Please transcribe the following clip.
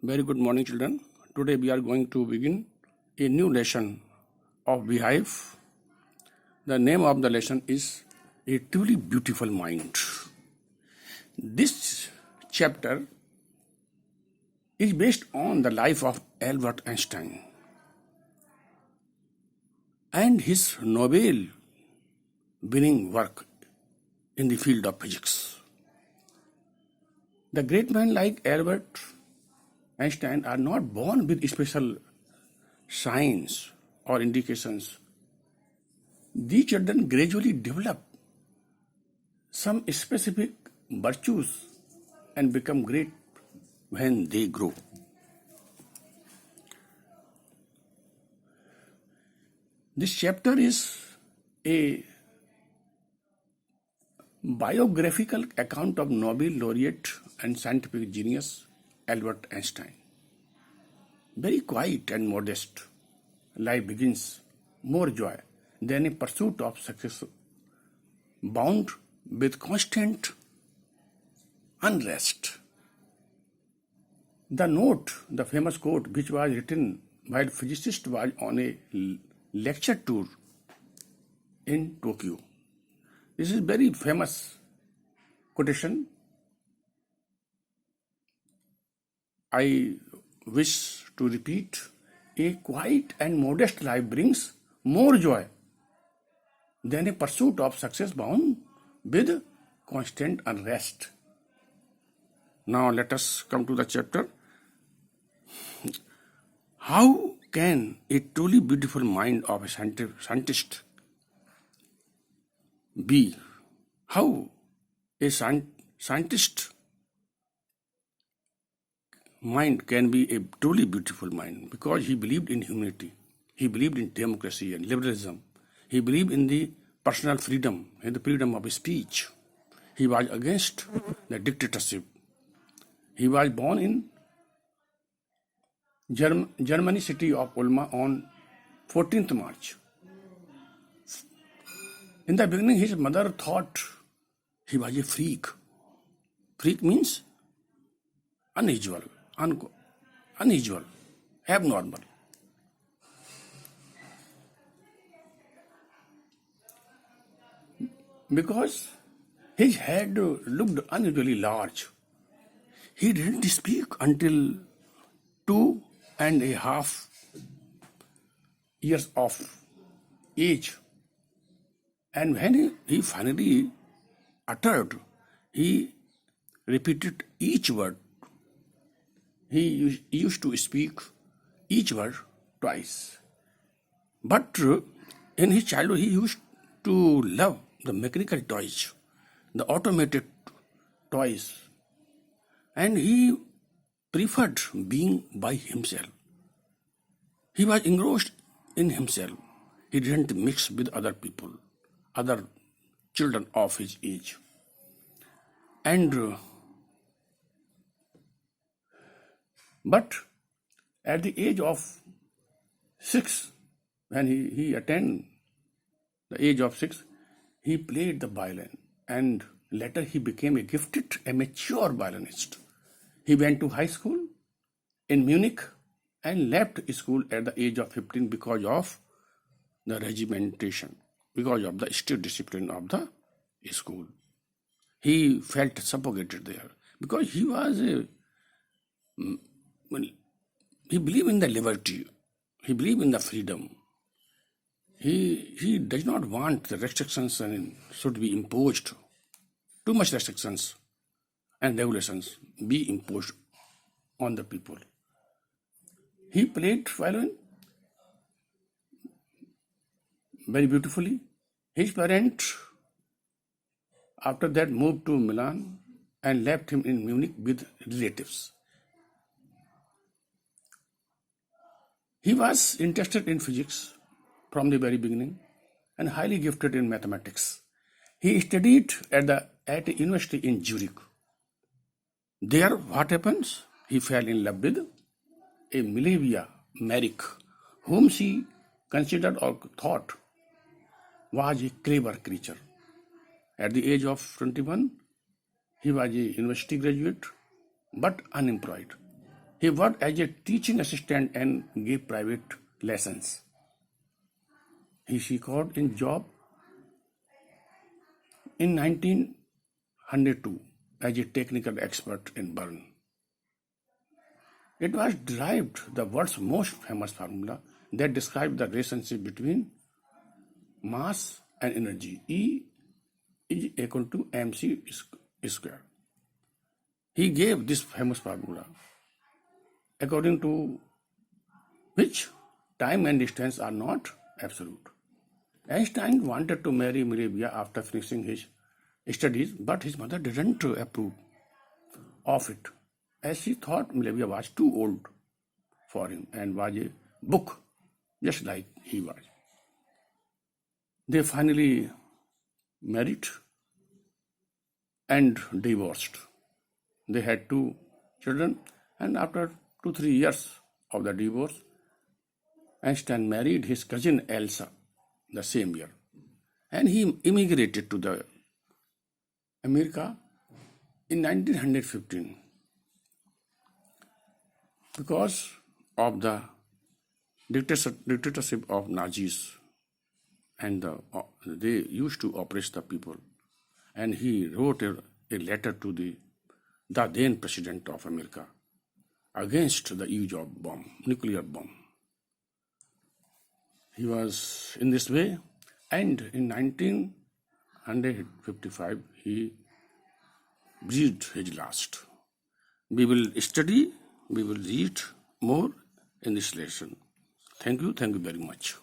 Very good morning, children. Today we are going to begin a new lesson of Beehive. The name of the lesson is A Truly Beautiful Mind. This chapter is based on the life of Albert Einstein and his Nobel-winning work in the field of physics. The great men like Albert Einstein are not born with special signs or indications. These children gradually develop some specific virtues and become great when they grow. This chapter is a biographical account of Nobel laureate and scientific genius Albert Einstein. Very quiet and modest, life begins more joy than a pursuit of success, bound with constant unrest. The famous quote, which was written while physicist was on a lecture tour in Tokyo. This is very famous quotation. I wish to repeat, a quiet and modest life brings more joy than a pursuit of success bound with constant unrest. Now let us come to the chapter. How can a truly beautiful mind of a scientist be? How a scientist mind can be a truly beautiful mind? Because he believed in humanity, he believed in democracy and liberalism, he believed in the personal freedom and the freedom of speech. He was against the dictatorship. He was born in Germany city of Ulm on 14th March. In the beginning, his mother thought he was a freak. Freak means unusual, abnormal. Because his head looked unusually large. He didn't speak until 2.5 years of age. And when he finally uttered, he repeated each word. He used to speak each word twice. But in his childhood, he used to love the mechanical toys, the automated toys, and he preferred being by himself. He was engrossed in himself. He didn't mix with other people, other children of his age. But at the age of 6, when he attained the age of 6, he played the violin, and later he became a gifted amateur violinist. He went to high school in Munich and left school at the age of 15 because of the regimentation, because of the strict discipline of the school. He felt suffocated there because he believed in the liberty, he believed in the freedom. He does not want the restrictions and should be imposed. Too much restrictions and regulations be imposed on the people. He played violin very beautifully. His parents, after that, moved to Milan and left him in Munich with relatives. He was interested in physics from the very beginning and highly gifted in mathematics. He studied at a university in Zurich. There, what happens? He fell in love with a Milevia Merrick, whom she considered or thought was a clever creature. At the age of 21, he was a university graduate but unemployed. He worked as a teaching assistant and gave private lessons. He secured a job in 1902 as a technical expert in Bern. It was derived the world's most famous formula that describes the relationship between mass and energy. E is equal to mc square. He gave this famous formula according to which time and distance are not absolute. Einstein wanted to marry Milevia after finishing his studies, but his mother didn't approve of it, as she thought Milevia was too old for him and was a book, just like he was. They finally married and divorced. They had 2 children, and after 2-3 years of the divorce, Einstein married his cousin Elsa the same year, and he immigrated to the America in 1915 because of the dictatorship of Nazis, and they used to oppress the people. And he wrote a letter to the then president of America against the use of nuclear bomb. He was in this way, and in 1955 he breathed his last. We will study, we will read more in this lesson. Thank you very much.